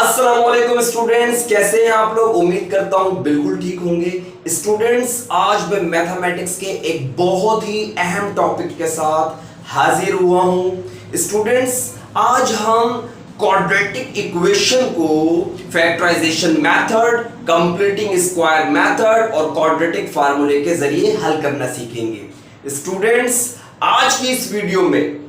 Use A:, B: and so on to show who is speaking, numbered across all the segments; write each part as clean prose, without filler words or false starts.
A: अस्सलामुअलैकुम स्टूडेंट्स, कैसे हैं आप लोग। उम्मीद करता हूं बिल्कुल ठीक होंगे। स्टूडेंट्स, आज मैं मैथमेटिक्स के एक बहुत ही अहम टॉपिक के साथ हाजिर हुआ हूं। स्टूडेंट्स, आज हम क्वाड्रेटिक इक्वेशन को factorisation method, completing square method और क्वाड्रेटिक फार्मूले के जरिए हल करना सीखेंगे। स्टूडेंट्स, आज की इस वीडियो में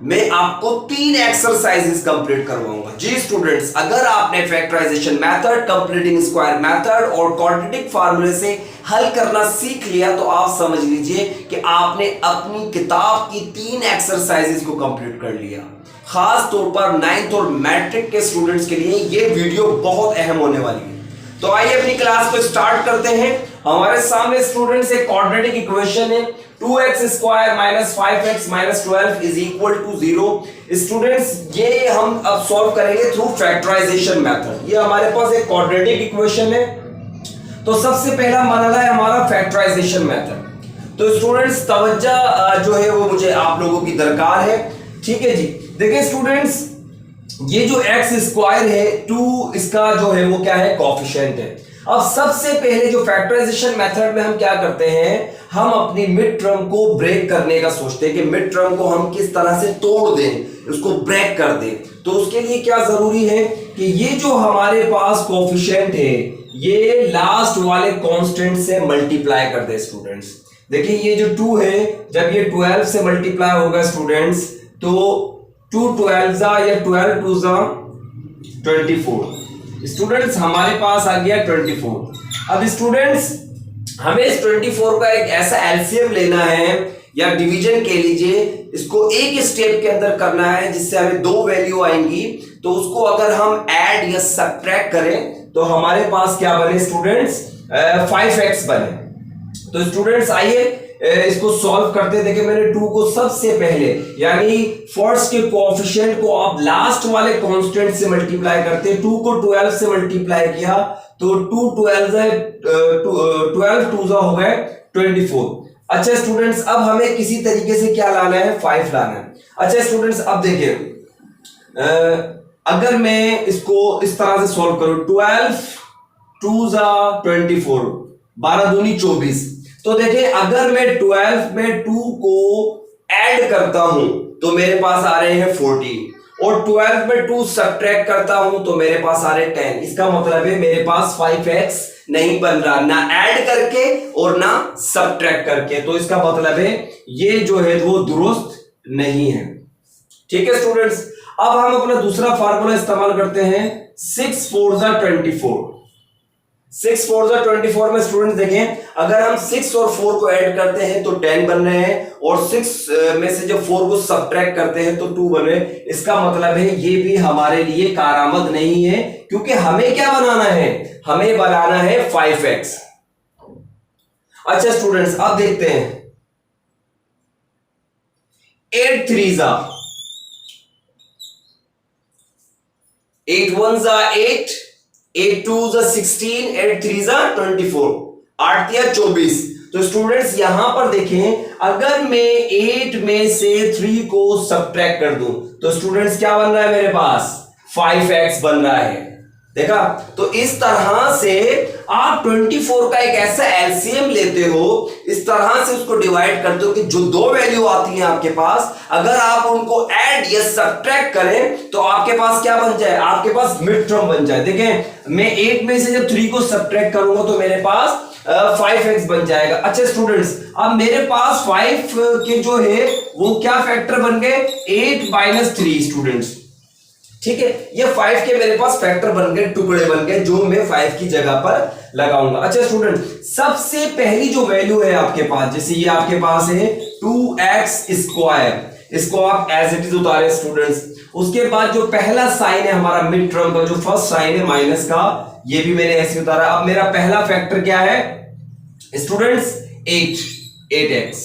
A: मैं आपको 3 एक्सरसाइजेस कंप्लीट करवाऊंगा। जी स्टूडेंट्स, अगर आपने factorisation method, completing square method और क्वाड्रेटिक फार्मूले से हल करना सीख लिया तो आप समझ लीजिए कि आपने अपनी किताब की 3 एक्सरसाइजेस को कंप्लीट कर लिया। खास तौर पर 9th और मैट्रिक के स्टूडेंट्स के लिए यह वीडियो बहुत अहम होने वाली है। तो आइए अपनी क्लास को स्टार्ट करते हैं। हमारे सामने स्टूडेंट्स एक क्वाड्रेटिक इक्वेशन है 2x square minus 5x minus 12 is equal to 0। Students, ये हम अब सॉल्व करेंगे थ्रू फैक्टराइजेशन मेथड। ये हमारे पास एक क्वाड्रेटिक इक्वेशन है, तो सबसे पहला मरहला है हमारा फैक्टराइजेशन मेथड। तो स्टूडेंट्स, तवज्जो जो है वो मुझे आप लोगों की दरकार है। ठीक है जी, देखिए स्टूडेंट्स, ये जो x स्क्वायर है 2, इसका जो है वो क्या है, कोफिशिएंट है। अब सबसे पहले जो फैक्टराइजेशन मेथड में हम क्या करते हैं, हम अपनी मिड टर्म को ब्रेक करने का सोचते हैं कि मिड टर्म को हम किस तरह से तोड़ दें, उसको ब्रेक कर दें। तो उसके लिए क्या जरूरी है कि ये जो हमारे पास कोफिशिएंट है ये लास्ट वाले कांस्टेंट से मल्टीप्लाई कर दे। स्टूडेंट्स देखिए, ये जो 2 है, जब ये 12 से मल्टीप्लाई होगा स्टूडेंट्स, तो 2 12 या 12 2 24। स्टूडेंट्स, हमारे पास आ गया 24। अब स्टूडेंट्स, हमें इस 24 का एक ऐसा एलसीएम लेना है या डिवीजन कह लीजिए, इसको एक स्टेप के अंदर करना है जिससे हमें 2 वैल्यू आएंगी। तो उसको अगर हम ऐड या सब्ट्रैक्ट करें तो हमारे पास क्या बने स्टूडेंट्स, 5x बने। तो स्टूडेंट्स आइए इसको सॉल्व करते। देखिए, मैंने 2 को सबसे पहले यानी फर्स्ट के कोएफिशिएंट को आप लास्ट वाले कांस्टेंट से मल्टीप्लाई करते। 2 को 12 से मल्टीप्लाई किया तो 2 12 2 हो गए 24। अच्छा स्टूडेंट्स, अब हमें किसी तरीके से क्या लाना है, 5 लाना है। अच्छा स्टूडेंट्स, अब देखिए, अगर मैं इसको इस तरह से सॉल्व करूं, 12 2 24, 12 दूनी 24। तो देखिए, अगर मैं 12 में 2 को ऐड करता हूं तो मेरे पास आ रहे हैं 14 और 12 में 2 सब्ट्रैक्ट करता हूं तो मेरे पास आ रहे हैं 10। इसका मतलब है मेरे पास 5x नहीं बन रहा, ना ऐड करके और ना सब्ट्रैक्ट करके। तो इसका मतलब है ये जो है वो दुरुस्त नहीं है। ठीक है स्टूडेंट्स, अब हम अपना दूसरा फार्मूला इस्तेमाल करते हैं 6 4 24। 6 4 24 में स्टूडेंट्स देखें, अगर हम 6 और 4 को ऐड करते हैं तो 10 बन रहे हैं और 6 में से जब 4 को सब्ट्रैक्ट करते हैं तो 2 बन रहे हैं। इसका मतलब है ये भी हमारे लिए कारआमद नहीं है, क्योंकि हमें क्या बनाना है, हमें बनाना है 5x। अच्छा स्टूडेंट्स, अब देखते हैं 8 3 8 1 8, 8 2 16, 8 3 24, 8 या 24। तो स्टूडेंट्स यहां पर देखें, अगर मैं 8 में से 3 को सब्ट्रैक्ट कर दूं तो स्टूडेंट्स क्या बन रहा है, मेरे पास 5x बन रहा है। देखा, तो इस तरह से आप 24 का एक ऐसा एलसीएम लेते हो, इस तरह से उसको डिवाइड करते हो कि जो 2 वैल्यू आती हैं आपके पास, अगर आप उनको ऐड या सब्ट्रैक्ट करें तो आपके पास क्या बन जाए, आपके पास मिड टर्म बन जाए। देखें, मैं 8 में से जब 3 को सब्ट्रैक्ट करूंगा तो मेरे पास 5x बन जाएगा। अच्छा स्टूडेंट्स, अब मेरे पास 5 के जो है वो क्या फैक्टर बन गए, 8 - 3 स्टूडेंट्स। ठीक है, ये 5 के मेरे पास फैक्टर बन गए, टुकड़े बन गए, जो मैं 5 की जगह पर लगाऊंगा। अच्छा स्टूडेंट, सबसे पहली जो वैल्यू है आपके पास, जैसे ये आपके पास है 2x स्क्वायर, इसको आप एज इट इज उतारे स्टूडेंट्स। उसके बाद जो पहला साइन है हमारा मिड टर्म का, जो फर्स्ट साइन है माइनस का, ये भी मैंने ऐसे उतारा। अब मेरा पहला फैक्टर क्या है स्टूडेंट्स, 8x।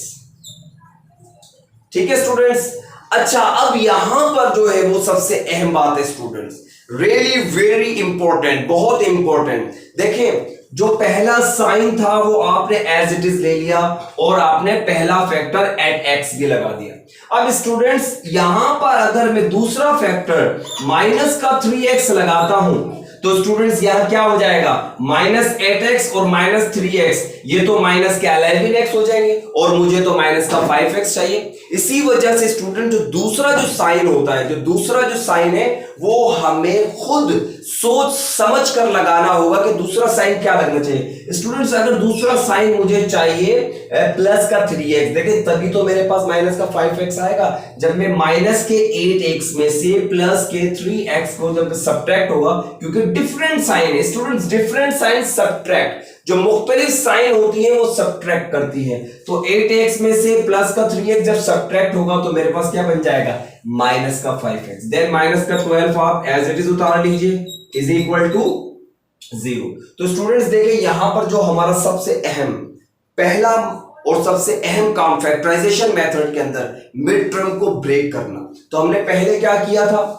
A: ठीक है स्टूडेंट्स। अच्छा, अब यहां पर जो है वो सबसे अहम बात है स्टूडेंट्स, रियली वेरी इंपॉर्टेंट, बहुत इंपॉर्टेंट। देखें, जो पहला साइन था वो आपने एज इट इज ले लिया और आपने पहला फैक्टर एट एक्स भी लगा दिया। अब स्टूडेंट्स यहां पर अगर मैं दूसरा फैक्टर माइनस का 3x लगाता हूं तो स्टूडेंट्स यहां क्या हो जाएगा, माइनस 8x और माइनस 3x, ये तो माइनस के 11x हो जाएंगे और मुझे तो माइनस का 5x चाहिए। इसी वजह से स्टूडेंट जो दूसरा जो साइन होता है, जो दूसरा जो साइन है वो हमें खुद सोच समझ कर लगाना होगा कि दूसरा साइन क्या लगना चाहिए। स्टूडेंट्स अगर दूसरा साइन मुझे चाहिए प्लस का 3x, देखिए तभी तो मेरे पास माइनस का 5x आएगा जब मैं माइनस के 8x में से प्लस के 3x को जब सब्ट्रैक्ट होगा, क्योंकि डिफरेंट साइन है स्टूडेंट्स, डिफरेंट साइन सब्ट्रैक्ट, जो मुख्तलिफ साइन होती है वो सब्ट्रैक्ट करती है। तो 8x में से प्लस का 3x जब सब्ट्रैक्ट होगा तो मेरे पास क्या बन जाएगा, माइनस का 5x, देन माइनस का 12 आप एज इट इज उतार लीजिए इज इक्वल टू 0। तो स्टूडेंट्स देखिए यहां पर जो हमारा सबसे अहम पहला और सबसे अहम काम फैक्टराइजेशन मेथड के अंदर मिड टर्म को ब्रेक करना, तो हमने पहले क्या किया था,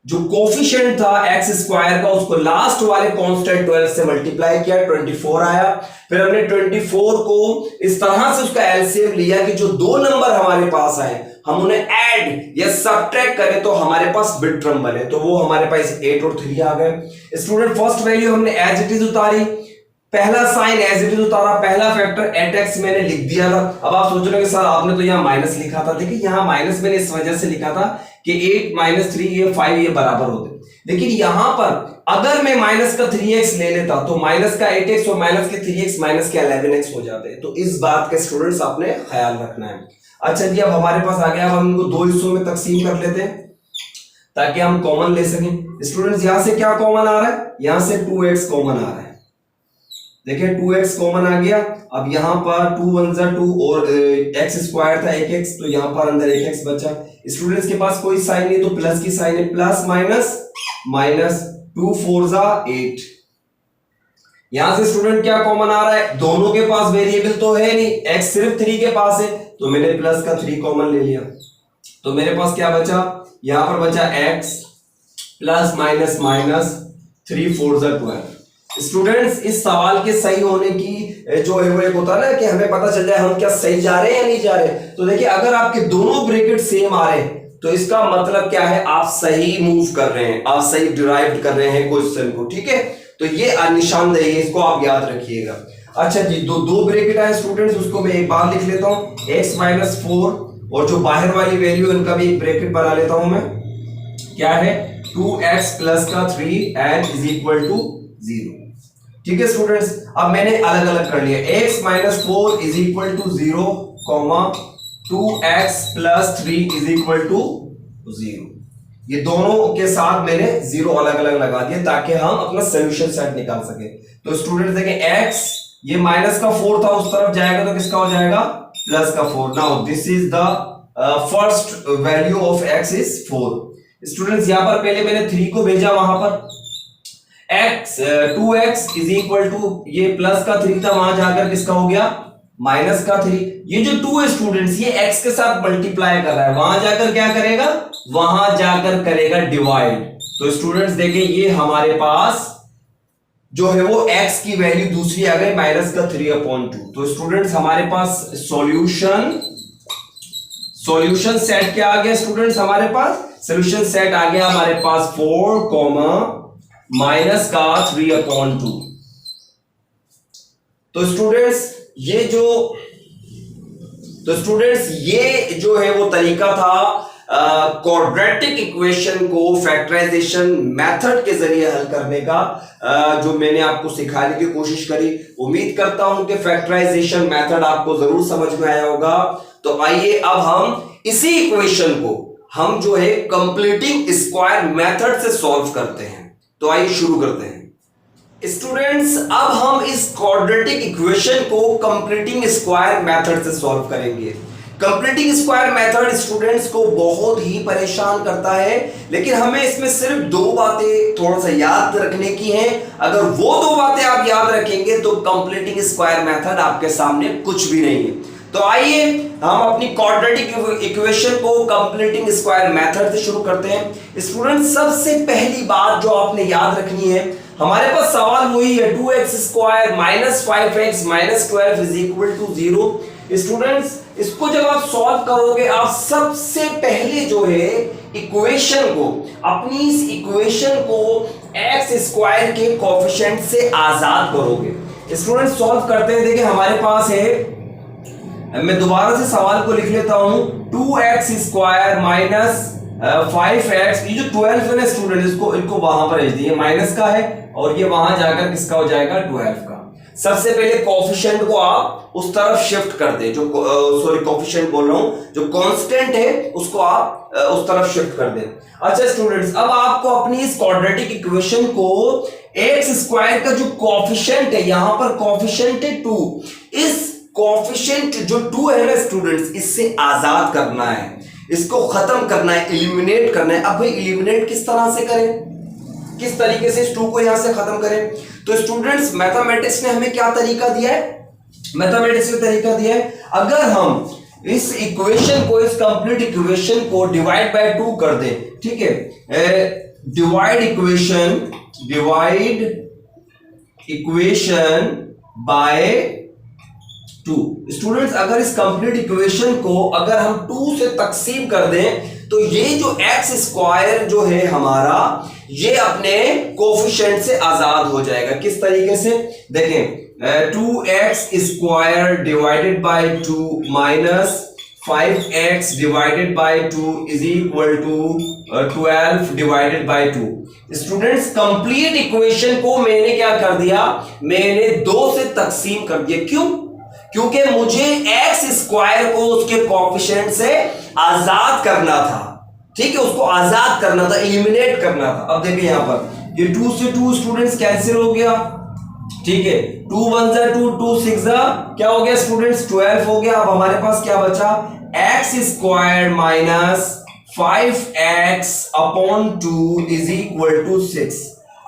A: जो कोफिशिएंट था एक्स स्क्वायर का उसको लास्ट वाले कांस्टेंट 12 से मल्टीप्लाई किया, 24 आया। फिर हमने 24 को इस तरह से उसका एलसीएम लिया कि जो दो नंबर हमारे पास आए हम उन्हें ऐड या सब्ट्रैक्ट करें तो हमारे पास मिड टर्म बने, तो वो हमारे पास 8 और 3 आ गए। स्टूडेंट फर्स्ट वैल्यू हमने एज इट इज उतारी, पहला साइन एज इट इज उतारा, पहला फैक्टर 8x मैंने लिख दिया था। अब आप सोच रहे हो कि सर आपने तो यहाँ माइनस लिखा था, देखिए यहाँ माइनस मैंने इस वजह से लिखा था कि 8 माइनस 3 ये 5 ये बराबर होते, लेकिन यहां पर अगर मैं माइनस का 3x ले लेता तो माइनस का 8x और माइनस के 3x माइनस के 11x हो जाते हैं। तो इस बात के स्टूडेंट्स आपने ख्याल रखना है। अच्छा जी, अब हमारे पास आ गया, अब हम इनको दो हिस्सों में तकसीम कर लेते हैं ताकि हम कॉमन ले सकें। स्टूडेंट्स यहां से क्या कॉमन आ रहा है, यहां से 2x कॉमन आ रहा है, देखिए 2x कॉमन आ गया। अब यहां पर 2 1 जा 2 और x स्क्वायर था 1x, तो यहां पर अंदर 1x बचा। स्टूडेंट्स के पास कोई साइन नहीं तो प्लस की साइन है, प्लस माइनस माइनस, 2 4 जा 8। यहां से स्टूडेंट क्या कॉमन आ रहा है, दोनों के पास वेरिएबल तो है नहीं, x सिर्फ 3 के पास है तो मैंने प्लस का 3 कॉमन ले लिया, तो मेरे पास क्या बचा, यहां पर बचा x प्लस माइनस माइनस 3 4 जा 12। स्टूडेंट्स इस सवाल के सही होने की जो है वो एक होता है ना कि हमें पता चल जाए हम क्या सही जा रहे हैं या नहीं जा रहे। तो देखिए अगर आपके दोनों ब्रैकेट सेम आ रहे हैं तो इसका मतलब क्या है, आप सही मूव कर रहे हैं, आप सही डिराइव कर रहे हैं क्वेश्चन को, ठीक है। तो ये निशानदेही है, इसको आप याद रखिएगा। अच्छा जी, दो ब्रैकेट आए स्टूडेंट्स, उसको मैं एक बार लिख लेता हूं, x माइनस 4 और जो बाहर वाली वैल्यू है उनका भी एक ब्रैकेट बना लेता हूं मैं, क्या है 2x प्लस का 3 एंड इज इक्वल टू 0। ठीक है स्टूडेंट्स, अब मैंने अलग अलग कर लिया, x minus 4 is equal to 0 comma 2x plus 3 is equal to 0। ये दोनों के साथ मैंने 0 अलग अलग लगा दिए ताकि हम अपना सोल्यूशन सेट निकाल सके। तो स्टूडेंट्स देखें x ये माइनस का 4 था, उस तरफ जाएगा तो किसका हो जाएगा, प्लस का 4। Now this is the first value of x is 4। Students यहां पर पहले मैंने 3 को भेजा, वहां पर x 2x is equal to ये प्लस का 3 था, वहां जाकर किसका हो गया, माइनस का 3। ये जो 2 है स्टूडेंट्स ये x के साथ मल्टीप्लाई कर रहा है, वहां जाकर क्या करेगा, वहां जाकर करेगा डिवाइड। तो स्टूडेंट्स देखिए ये हमारे पास जो है वो x की वैल्यू दूसरी आ गई माइनस का 3/2। तो स्टूडेंट्स हमारे पास सॉल्यूशन सेट क्या आ गया स्टूडेंट्स, हमारे पास सॉल्यूशन सेट आ गया हमारे पास 4 माइनस का 3/2। तो स्टूडेंट्स ये जो है वो तरीका था क्वाड्रेटिक इक्वेशन को फैक्टराइजेशन मेथड के जरिए हल करने का, जो मैंने आपको सिखाने की कोशिश करी। उम्मीद करता हूं कि फैक्टराइजेशन मेथड आपको जरूर समझ में आया होगा। तो आइए अब हम इसी इक्वेशन को हम जो है कंप्लीटिंग स्क्वायर मेथड से सॉल्व करते हैं। तो आइए शुरू करते हैं स्टूडेंट्स। अब हम इस क्वाड्रेटिक इक्वेशन को कंप्लीटिंग स्क्वायर मेथड से सॉल्व करेंगे। कंप्लीटिंग स्क्वायर मेथड स्टूडेंट्स को बहुत ही परेशान करता है, लेकिन हमें इसमें सिर्फ 2 बातें थोड़ा सा याद रखने की हैं। अगर वो 2 बातें आप याद रखेंगे तो कंप्लीटिंग स्क्वायर मेथड आपके सामने कुछ भी नहीं है। तो आइए हम अपनी क्वाड्रेटिक इक्वेशन को कंप्लीटिंग स्क्वायर मेथड से शुरू करते हैं। स्टूडेंट सबसे पहली बात जो आपने याद रखनी है, हमारे पास सवाल वही है 2x² minus 5x minus 12 is equal to 0। Students इसको जब आप सॉल्व करोगे, आप सबसे पहले जो है इक्वेशन को, अपनी इस इक्वेशन को x² के कोएफिशिएंट से आजाद करोगे। स्टूडेंट्स सॉल्व करते हैं, देखिए हमारे पास है, मैं दोबारा से सवाल को लिख लेता हूं, 2x² माइनस 5x, ये जो 12 है ना स्टूडेंट, इनको वहां पर भेज दिए, माइनस का है और ये वहां जाकर किसका हो जाएगा 12 का। सबसे पहले कोएफिशिएंट को आप उस तरफ शिफ्ट कर दे, जो सॉरी कोएफिशिएंट बोल रहा हूं, जो कांस्टेंट है उसको आप उस तरफ शिफ्ट कर दे। अच्छा स्टूडेंट्स, अब आपको अपनी इस क्वाड्रेटिक इक्वेशन को x² का जो कोएफिशिएंट है, यहां पर कोएफिशिएंट है 2, इस कोएफिशिएंट जो 2 है ना स्टूडेंट्स, इससे आजाद करना है, इसको खत्म करना है, एलिमिनेट करना है। अब भाई एलिमिनेट किस तरह से करें, किस तरीके से इस 2 को यहां से खत्म करें? तो स्टूडेंट्स मैथमेटिक्स ने हमें क्या तरीका दिया है, मैथमेटिक्स ने तरीका दिया है, अगर हम इस इक्वेशन को, इस कंप्लीट इक्वेशन को डिवाइड बाय 2 कर दें, ठीक है, डिवाइड इक्वेशन बाय 2। स्टूडेंट्स अगर इस कंप्लीट इक्वेशन को अगर हम 2 से तकसीम कर दें, तो ये जो x² जो है हमारा, ये अपने कोएफिशिएंट से आजाद हो जाएगा। किस तरीके से देखें, 2x² divided by 2 minus 5x divided by 2 is equal to 12 divided by 2। Students complete equation को मैंने क्या कर दिया, मैंने 2 से तकसीम कर दिया। क्यों? क्योंकि मुझे x² को उसके कोएफिशिएंट से आजाद करना था, ठीक है, उसको आजाद करना था, एलिमिनेट करना था। अब देखिए यहां पर ये 2 से 2 स्टूडेंट्स कैंसिल हो गया, ठीक है, 2 1 जा 2, 2 6 जा क्या हो गया स्टूडेंट्स 12 हो गया। अब हमारे पास क्या बचा, x² minus 5x upon 2 is equal to 6।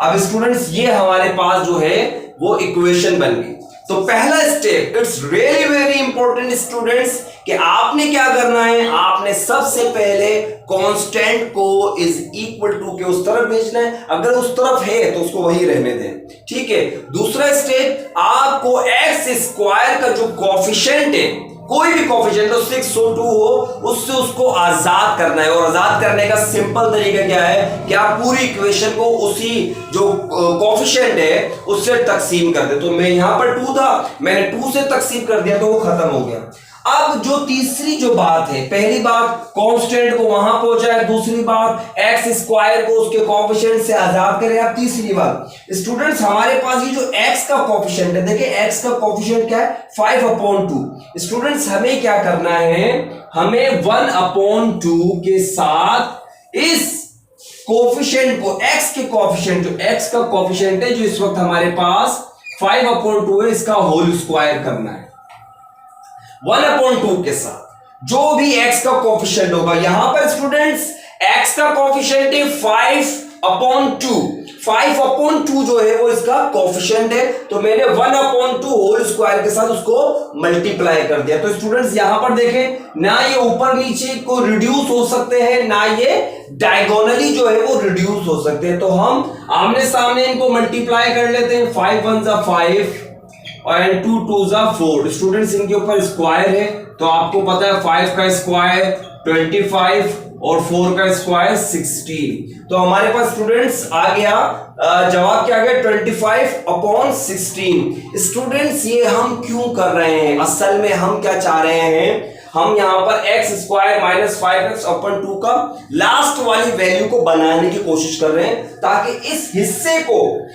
A: अब स्टूडेंट्स ये हमारे पास जो है वो इक्वेशन बन गई। तो पहला step, it's really very important students, कि आपने क्या करना है, आपने सबसे पहले कांस्टेंट को इज इक्वल टू के उस तरफ भेजना है, अगर उस तरफ है तो उसको वही रहने दें, ठीक है। दूसरा स्टेप, आपको x² का जो कोएफिशिएंट है, कोई भी कोएफिशिएंट हो, 6 हो 2 हो, उससे उसको आजाद करना है। और आजाद करने का सिंपल तरीका क्या है कि आप पूरी इक्वेशन को उसी जो कोएफिशिएंट है उससे तकसीम कर दे। तो मैं यहां पर 2 था, मैंने 2 से तकसीम कर दिया तो वो खत्म हो गया। अब जो तीसरी जो बात है, पहली बात कांस्टेंट को वहां पहुंचाए, दूसरी बात x² को उसके कोएफिशिएंट से आजाद करें। अब तीसरी बात स्टूडेंट्स, हमारे पास ये जो x का कोएफिशिएंट है, देखिए x का कोएफिशिएंट क्या है 5/2। स्टूडेंट्स हमें क्या करना है, हमें 1/2 के साथ इस कोएफिशिएंट को, x के कोएफिशिएंट, जो x का कोएफिशिएंट है जो इस वक्त हमारे पास 5/2 है, इसका होल स्क्वायर करना है 1/2 के साथ। जो भी x का कोएफिशिएंट होगा, यहां पर स्टूडेंट्स x का कोएफिशिएंट है 5/2, 5/2 जो है वो इसका कोएफिशिएंट है, तो मैंने 1/2 होल स्क्वायर के साथ उसको मल्टीप्लाई कर दिया। तो स्टूडेंट्स यहां पर देखें, ना ये ऊपर नीचे को रिड्यूस हो सकते हैं, ना ये डायगोनली जो है वो रिड्यूस हो सकते हैं। तो हम आमने सामने इनको मल्टीप्लाई कर लेते हैं, 5 1 जा 5 और 2 2 जा 4। स्टूडेंट्स इनके ऊपर स्क्वायर है, तो आपको पता है 5 का स्क्वायर 25 और 4 का स्क्वायर 16। तो हमारे पास स्टूडेंट्स आ गया, जवाब क्या आ गया 25/16। स्टूडेंट्स ये हम क्यों कर रहे हैं, असल में हम क्या चाह रहे हैं, हम यहां पर x² माइनस 5x/2 का लास्ट वाली वैल्यू को बनाने की कोशिश कर रहे हैं, ताकि इस हिस्से को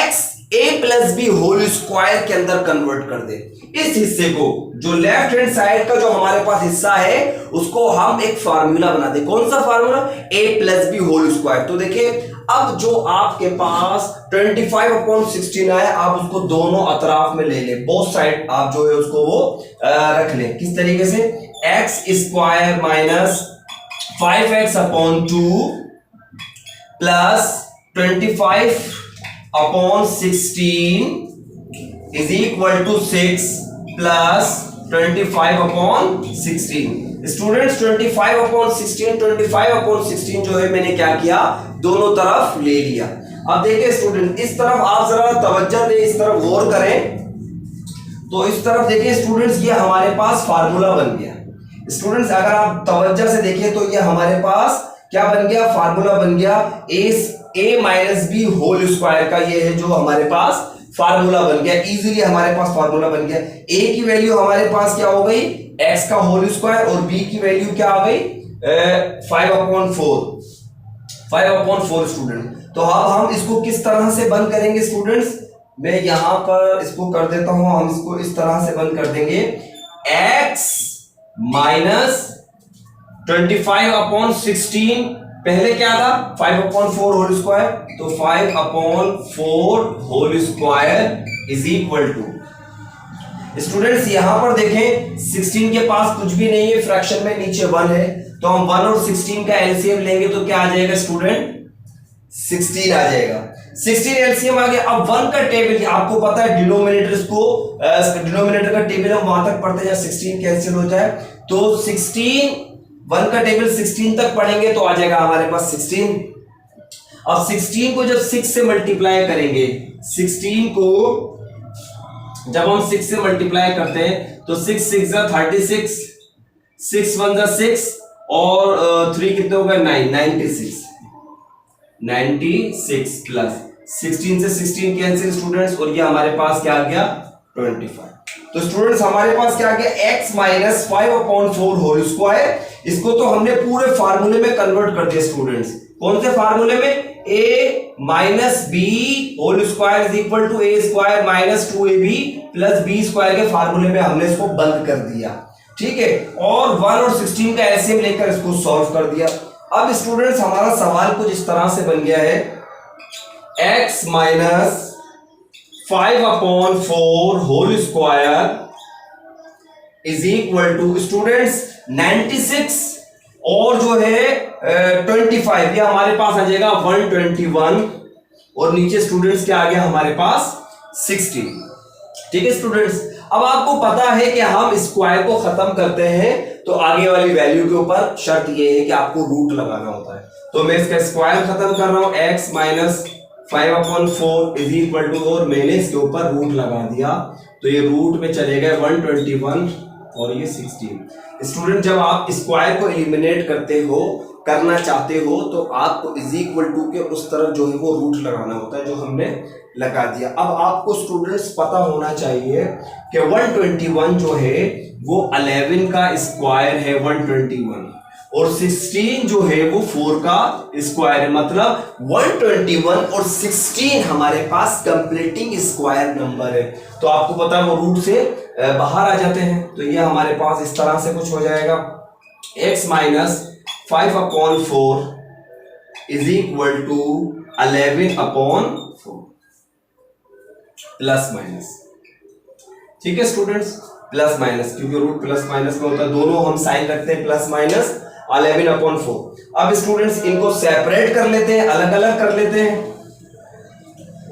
A: x a+b होल स्क्वायर के अंदर कन्वर्ट कर दे। इस हिस्से को, जो लेफ्ट हैंड साइड का जो हमारे पास हिस्सा है, उसको हम एक फार्मूला बना दे। कौन सा फार्मूला, a+b होल स्क्वायर। तो देखिए अब जो आपके पास 25/16 आया, आप उसको दोनों अतराफ में ले ले, बोथ साइड आप जो है उसको वो रख ले। किस तरीके से, x² minus 5x/2 plus 25/16 is equal to 6 plus 25/16। Students 25/16 जो है मैंने क्या किया, दोनों तरफ ले लिया। अब देखिए स्टूडेंट, इस तरफ आप जरा तवज्जो दें, इस तरफ गौर करें। तो इस तरफ देखिए स्टूडेंट्स, ये हमारे पास फार्मूला बन गया। स्टूडेंट्स अगर आप तवज्जो से देखिए तो ये हमारे पास क्या बन गया, फार्मूला बन गया ए माइनस बी होल स्क्वायर का। ये है जो हमारे पास फार्मूला बन गया, इजीली हमारे पास फार्मूला बन गया। ए की वैल्यू हमारे पास क्या हो गई, एक्स का होल स्क्वायर, और बी की वैल्यू क्या आ गई 5/4 स्टूडेंट। तो अब हम इसको किस तरह से बंद करेंगे स्टूडेंट्स, मैं यहां पर इसको कर देता हूं, हम इसको इस तरह से बंद कर देंगे, x माइनस 25/16, पहले क्या था 5/4 होल स्क्वायर, तो 5/4 whole square is equal to, students यहां पर देखें 16 के पास कुछ भी नहीं है, फ्रैक्शन में नीचे 1 है, तो हम 1 और 16 का एलसीएम लेंगे तो क्या आ जाएगा स्टूडेंट, 16 आ जाएगा। 16 एलसीएम आ गया। अब 1 का टेबल आपको पता है, डिनोमिनेटर का टेबल हम वहां तक पढ़ते हैं 16 कैंसिल हो जाए, तो 1 का टेबल 16 तक पढ़ेंगे तो आ जाएगा हमारे पास 16। अब 16 को जब 6 से मल्टीप्लाई करेंगे, 16 को जब हम 6 से मल्टीप्लाई करते हैं तो 6 6 36, 6 1 6 और 3 कितने हो गए 9, 96 प्लस 16 से 16 कैंसिल स्टूडेंट्स, और ये हमारे पास क्या आ गया 25। तो स्टूडेंट्स हमारे पास क्या आ गया x माइनस 5/4 होल स्क्वायर। इसको तो हमने पूरे फार्मूले में कन्वर्ट कर दिया स्टूडेंट्स। कौन से फार्मूले में, a minus B whole square is equal to A square minus 2ab plus B square के फार्मूले में हमने इसको बंद कर दिया, ठीक है, और 1 और 16 का एलसीएम लेकर इसको सॉल्व कर दिया। अब स्टूडेंट्स हमारा सवाल कुछ इस तरह से बन गया है, x minus 5/4 whole square is equal to students 96 और जो है 25, ये हमारे पास आ जाएगा 121, और नीचे स्टूडेंट्स क्या आ गया हमारे पास 60, ठीक है स्टूडेंट्स। अब आपको पता है कि हम स्क्वायर को खत्म करते हैं तो आगे वाली वैल्यू के ऊपर शर्त ये है कि आपको रूट लगाना होता है, तो मैं इसका स्क्वायर खत्म कर रहा हूं, x minus 5/4 is equal to, और मैंने इसके ऊपर रूट लगा दिया, तो ये रूट में चले गए 121 और ये 16। स्टूडेंट जब आप स्क्वायर को एलिमिनेट करना चाहते हो तो आपको इज इक्वल टू के उस तरफ जो है वो रूट लगाना होता है, जो हमने लगा दिया। अब आपको स्टूडेंट्स पता होना चाहिए कि 121 जो है वो 11 का स्क्वायर है 121, और 16 जो है वो 4 का स्क्वायर है, मतलब 121 और 16 हमारे पास कंप्लीटिंग स्क्वायर नंबर है। तो आपको पता है वो रूट से बाहर आ जाते हैं, तो ये हमारे पास इस तरह से कुछ हो जाएगा, x minus 5/4 is equal to 11/4 plus minus, ठीक है स्टूडेंट्स, प्लस माइनस, क्योंकि रूट प्लस माइनस में होता है, दोनों हम साइन रखते हैं प्लस माइनस 11/4। अब स्टूडेंट्स इनको सेपरेट कर लेते हैं, अलग अलग कर लेते हैं,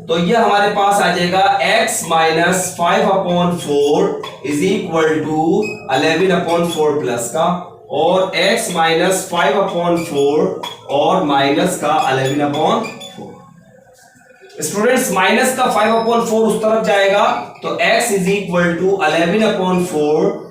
A: तो ये हमारे पास आ जाएगा x minus 5/4 is equal to 11/4 plus का, और x माइनस 5/4 और माइनस का 11/4। स्टूडेंट्स माइनस का 5/4 उस तरफ जाएगा तो x इज इक्वल टू 11/4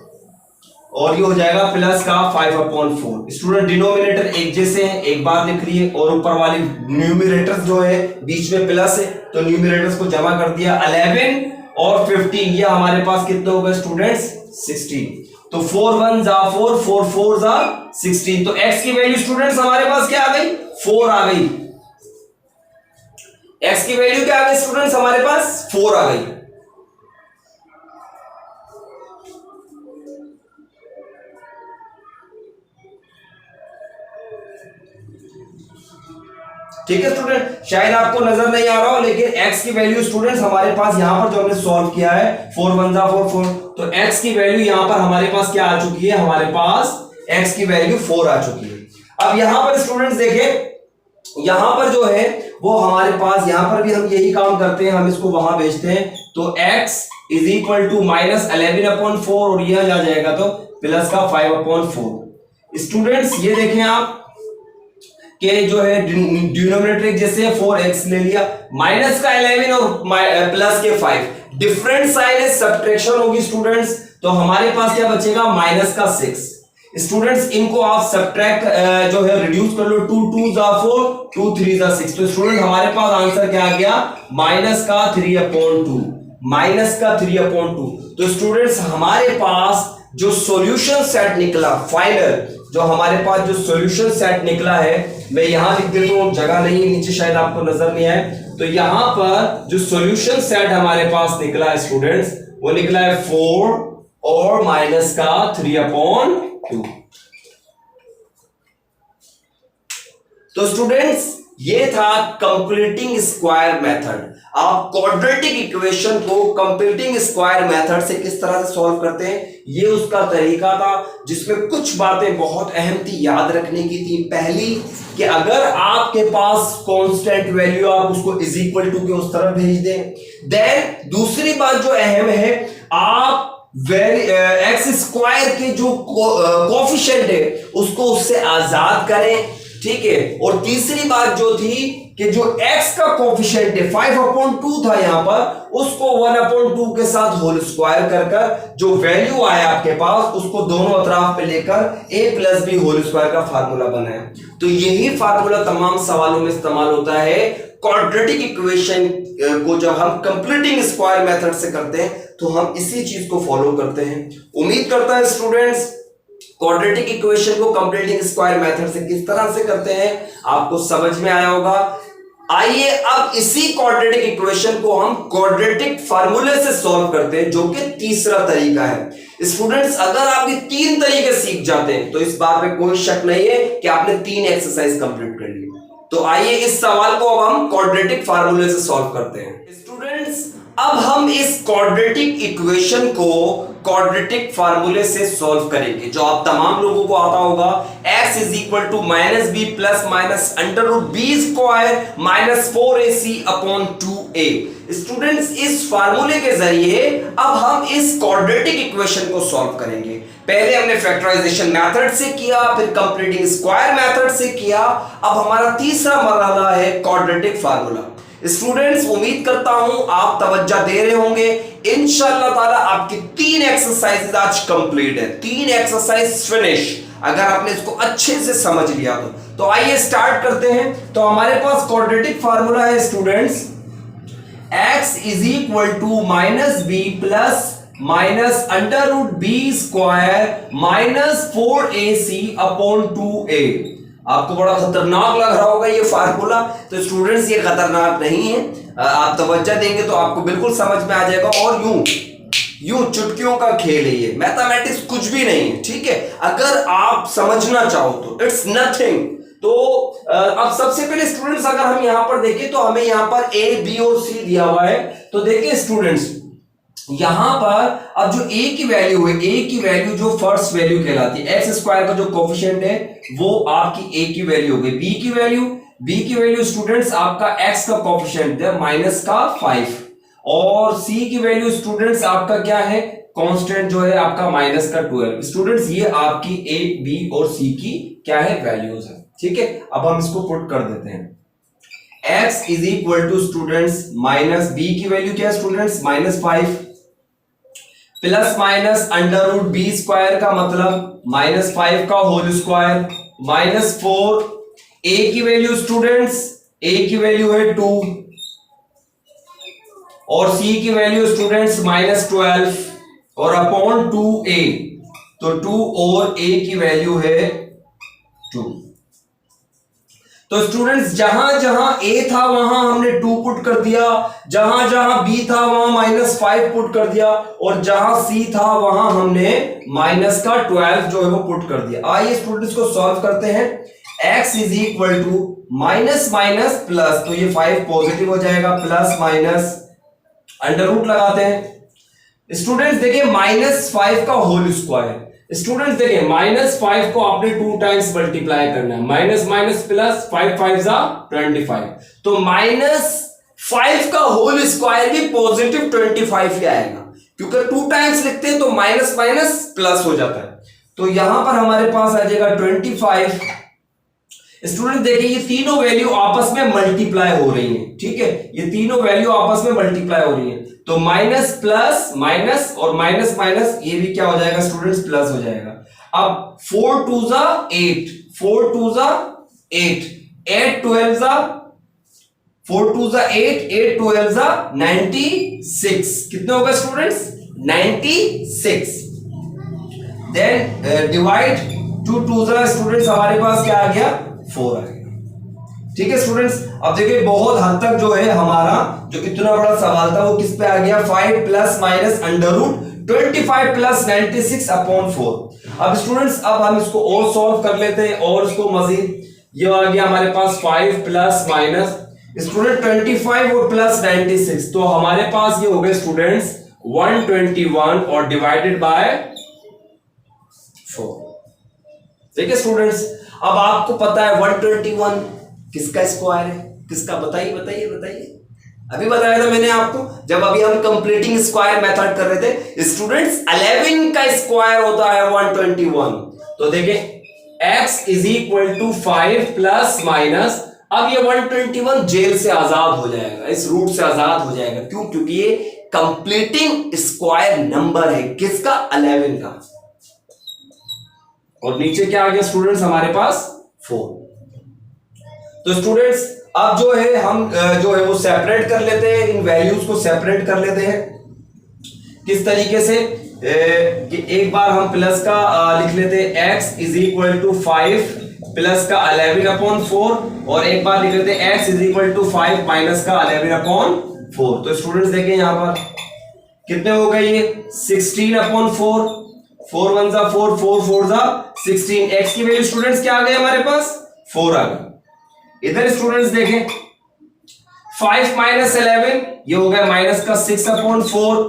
A: और ये हो जाएगा प्लस का 5/4। स्टूडेंट डिनोमिनेटर एक जैसे हैं, एक बार लिख लिए, और ऊपर वाली न्यूमरेटर्स जो है बीच में प्लस है तो न्यूमरेटर्स को जमा कर दिया, 11 और 15, ये हमारे पास कितने हो गए स्टूडेंट्स 16, तो 4 1 जा 4, 4 4 जा 16, तो x की वैल्यू स्टूडेंट्स हमारे पास क्या आ गई 4 आ गई, x की वैल्यू क्या आ गई स्टूडेंट्स हमारे पास 4 आ गई। ठीक है स्टूडेंट, शायद आपको नजर नहीं आ रहा हो, लेकिन x की वैल्यू स्टूडेंट्स हमारे पास यहां पर जो हमने सॉल्व किया है 4 1 जा 4 4, तो x की वैल्यू यहां पर हमारे पास क्या आ चुकी है, हमारे पास x की वैल्यू 4 आ चुकी है। अब यहां पर स्टूडेंट्स देखें, यहां पर जो है वो हमारे पास, यहां पर भी हम यही काम करते हैं, हम इसको वहां भेजते हैं, तो x is equal to minus 11/4 और यह आ जाएगा तो प्लस का 5/4। स्टूडेंट्स ये देखें आप कि के जो है डिनोमिनेटर जैसे 4x ले लिया, माइनस का 11 और प्लस के 5, डिफरेंट साइन है, सब्ट्रैक्शन होगी स्टूडेंट्स, तो हमारे पास क्या बचेगा माइनस का 6। स्टूडेंट्स इनको आप सब्ट्रैक्ट जो है रिड्यूस कर लो, 2 2 जा 4, 2 3 जा 6, तो स्टूडेंट हमारे पास आंसर क्या आ गया माइनस का 3/2, माइनस का 3/2। तो स्टूडेंट्स हमारे पास जो सॉल्यूशन सेट निकला फाइनल, जो हमारे पास जो सॉल्यूशन सेट निकला है, मैं यहां लिख देता हूं, जगह नहीं है नीचे, शायद आपको नजर नहीं आए, तो यहां पर जो सॉल्यूशन सेट हमारे पास निकला है स्टूडेंट्स, वो निकला है 4 और माइनस का 3/2। तो स्टूडेंट्स ये था कंप्लीटिंग स्क्वायर मेथड। आप क्वाड्रेटिक इक्वेशन को कंप्लीटिंग स्क्वायर मेथड से किस तरह से सॉल्व करते हैं, ये उसका तरीका था, जिसमें कुछ बातें बहुत अहम थी, याद रखने की थी। पहली कि अगर आपके पास कांस्टेंट वैल्यू, आप उसको इज इक्वल टू के उस तरफ भेज दें। देन दूसरी बात जो अहम है, आप एक्स स्क्वायर के जो कोफिशिएंट है उसको उससे आजाद करें, ठीक है। और तीसरी बात जो थी कि जो x का कोफिशिएंट है 5/2 था यहां पर, उसको 1/2 के साथ होल स्क्वायर कर जो वैल्यू आया आपके पास उसको दोनों अतराफ पे लेकर a + b होल स्क्वायर का फार्मूला बनाया। तो यही फार्मूला तमाम सवालों में इस्तेमाल होता है। क्वाड्रेटिक इक्वेशन को जब हम कंप्लीटिंग स्क्वायर मेथड से करते हैं तो हम इसी चीज को फॉलो करते हैं। उम्मीद करता है स्टूडेंट्स क्वाड्रेटिक इक्वेशन को कंप्लीटिंग स्क्वायर मेथड से किस तरह से करते हैं आपको समझ में आया होगा। आइए अब इसी क्वाड्रेटिक इक्वेशन को हम क्वाड्रेटिक फार्मूले से सॉल्व करते हैं, जो कि तीसरा तरीका है। स्टूडेंट्स अगर आप ये 3 तरीके सीख जाते हैं तो इस बात में कोई शक नहीं है कि आपने 3 एक्सरसाइज कंप्लीट कर ली। तो आइए इस सवाल को अब हम क्वाड्रेटिक फार्मूले से सॉल्व करते हैं। स्टूडेंट्स अब हम इस क्वाड्रेटिक इक्वेशन को क्वाड्रेटिक फार्मूले से सॉल्व करेंगे, जो आप तमाम लोगों को आता होगा। x = -b ± √b² -4ac/2a। Students इस फार्मूले के जरिए अब हम इस क्वाड्रेटिक इक्वेशन को सॉल्व करेंगे। पहले हमने फैक्टराइजेशन मेथड से किया, फिर कंप्लीटिंग स्क्वायर मेथड से किया, अब हमारा तीसरा मरहला है क्वाड्रेटिक फार्मूला। स्टूडेंट्स उम्मीद करता हूं आप तवज्जो दे रहे होंगे। इंशाअल्लाह ताला आपकी 3 एक्सरसाइज आज कंप्लीट है, 3 एक्सरसाइज फिनिश, अगर आपने इसको अच्छे से समझ लिया तो आइए स्टार्ट करते हैं। तो हमारे पास क्वाड्रेटिक फार्मूला है students, x = -b √b² -4ac/2a। आपको बड़ा खतरनाक लग रहा होगा ये फार्मूला, तो स्टूडेंट्स ये खतरनाक नहीं है, आप तवज्जो देंगे तो आपको बिल्कुल समझ में आ जाएगा। और यूं चुटकियों का खेल है ये, मैथमेटिक्स कुछ भी नहीं है, ठीक है। अगर आप समझना चाहो तो इट्स नथिंग। तो अब सबसे पहले स्टूडेंट्स अगर हम यहां पर देखें तो हमें यहां पर a, b और c दिया हुआ है। तो देखिए स्टूडेंट्स यहां पर अब जो a की वैल्यू है, a की वैल्यू जो फर्स्ट वैल्यू कहलाती है, x स्क्वायर का जो कोफिशिएंट है वो आपकी a की वैल्यू हो गई। b की वैल्यू स्टूडेंट्स आपका x का कोफिशिएंट है -5, और c की वैल्यू स्टूडेंट्स आपका क्या है, कांस्टेंट जो है आपका -12। स्टूडेंट्स ये आपकी a, b और c की क्या है, वैल्यूज है, ठीक है। अब हम इसको पुट कर देते हैं। x = स्टूडेंट्स -b की वैल्यू क्या है स्टूडेंट्स, -5 ±√b² का मतलब -5 का होल स्क्वायर -4। a की वैल्यू स्टूडेंट्स, a की वैल्यू है 2 और c की वैल्यू स्टूडेंट्स -12 और अपॉन 2a, तो 2 और a की वैल्यू है 2। तो स्टूडेंट्स जहां जहां a था वहां हमने 2 पुट कर दिया, जहां जहां b था वहां -5 पुट कर दिया, और जहां c था वहां हमने -12 जो है वो पुट कर दिया। आइए स्टूडेंट्स को सॉल्व करते हैं। x = प्लस, तो ये 5 पॉजिटिव हो जाएगा, प्लस माइनस अंडर रूट लगाते हैं। स्टूडेंट्स देखिए -5 का होल स्क्वायर, स्टूडेंट्स देखिए -5 को आपने 2 टाइम्स मल्टीप्लाई करना है, माइनस माइनस प्लस, 5 5 25, तो -5 का होल स्क्वायर भी पॉजिटिव 25 ही आएगा, क्योंकि 2 टाइम्स लिखते हैं तो माइनस माइनस प्लस हो जाता है। तो यहां पर हमारे पास आ जाएगा 25। स्टूडेंट देखिए ये तीनों वैल्यू आपस में मल्टीप्लाई हो रही हैं, ठीक है, ये तीनों वैल्यू आपस में मल्टीप्लाई हो रही हैं, तो माइनस प्लस माइनस और माइनस माइनस ये भी क्या हो जाएगा स्टूडेंट्स, प्लस हो जाएगा। अब 4 2 जा 8, 4 2 जा 8, 8 12 जा 4 2 जा 8, 8 12 जा 96, कितने होगा स्टूडेंट्स 96। देन डिवाइड 2 2 जा स्टूडेंट्स हमारे पास क्या आ गया 4 आ गया, ठीक है स्टूडेंट्स। अब देखिए बहुत हद तक जो है हमारा जो इतना बड़ा सवाल था वो किस पे आ गया, 5 plus minus under root 25 plus 96 upon 4। अब स्टूडेंट्स अब हम इसको और सॉल्व कर लेते हैं और इसको मजीद, ये आ गया हमारे पास 5 प्लस माइनस स्टूडेंट 25 और प्लस 96, तो हमारे पास ये हो गए स्टूडेंट्स 121 और डिवाइडेड बाय 4। देखिए स्टूडेंट्स अब आपको पता है 121 किसका स्क्वायर है, किसका, बताइए बताइए बताइए। अभी बताया था मैंने आपको जब अभी हम कंप्लीटिंग स्क्वायर मेथड कर रहे थे स्टूडेंट्स, 11 का स्क्वायर होता है 121। तो देखिए x is equal to 5 plus minus, अब ये 121 जेल से आजाद हो जाएगा, इस रूट से आजाद हो जाएगा, क्यों, क्योंकि ये कंप्लीटिंग स्क्वायर नंबर है किसका, 11 का। और नीचे क्या आ गया स्टूडेंट्स हमारे पास 4। तो स्टूडेंट्स अब जो है हम जो है वो सेपरेट कर लेते हैं, इन वैल्यूज को सेपरेट कर लेते हैं किस तरीके से कि एक बार हम प्लस का लिख लेते हैं x is equal to 5 plus का 11 अपॉन 4 और एक बार लिख लेते हैं x is equal to 5 minus का 11 अपॉन 4। तो स्टूडेंट्स देखें यहां पर कितने हो गए ये 16 अपॉन 4, 4 1 जा 4, 4 4 जा 16, x की वैल्यू स्टूडेंट्स क्या आ गई हमारे पास 4 आ गई। इधर स्टूडेंट्स देखें 5 माइनस 11 ये हो गया माइनस का 6 अपॉन 4,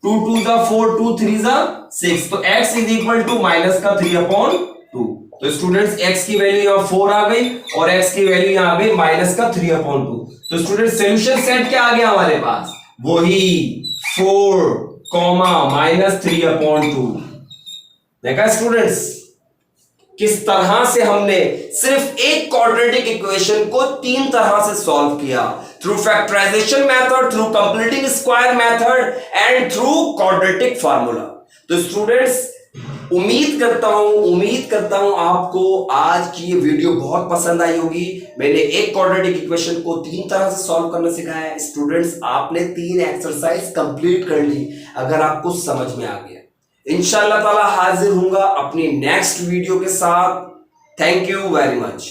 A: 2 2 जा 4, 2 3 जा 6, तो x is equal to minus का 3 अपॉन 2। तो स्टूडेंट्स x की वैल्यू यहां 4 आ गई और x की वैल्यू यहां आ गई माइनस का 3 अपॉन 2। तो स्टूडेंट्स सॉल्यूशन सेट क्या आ गया हमारे पास, वही 4 माइनस 3 अपॉन 2। देखा स्टूडेंट्स किस तरह से हमने सिर्फ एक क्वाड्रेटिक इक्वेशन को 3 तरह से सॉल्व किया, through factorization method, through completing square method and through quadratic formula. तो स्टूडेंट्स उम्मीद करता हूं आपको आज की ये वीडियो बहुत पसंद आई होगी। मैंने एक क्वाड्रेटिक इक्वेशन को 3 तरह से सॉल्व करना सिखाया है। स्टूडेंट्स आपने 3 एक्सरसाइज कंप्लीट कर ली अगर आपको समझ में आ गया। इंशाअल्लाह ताला हाजिर हूंगा अपनी नेक्स्ट वीडियो के साथ। Thank you very much.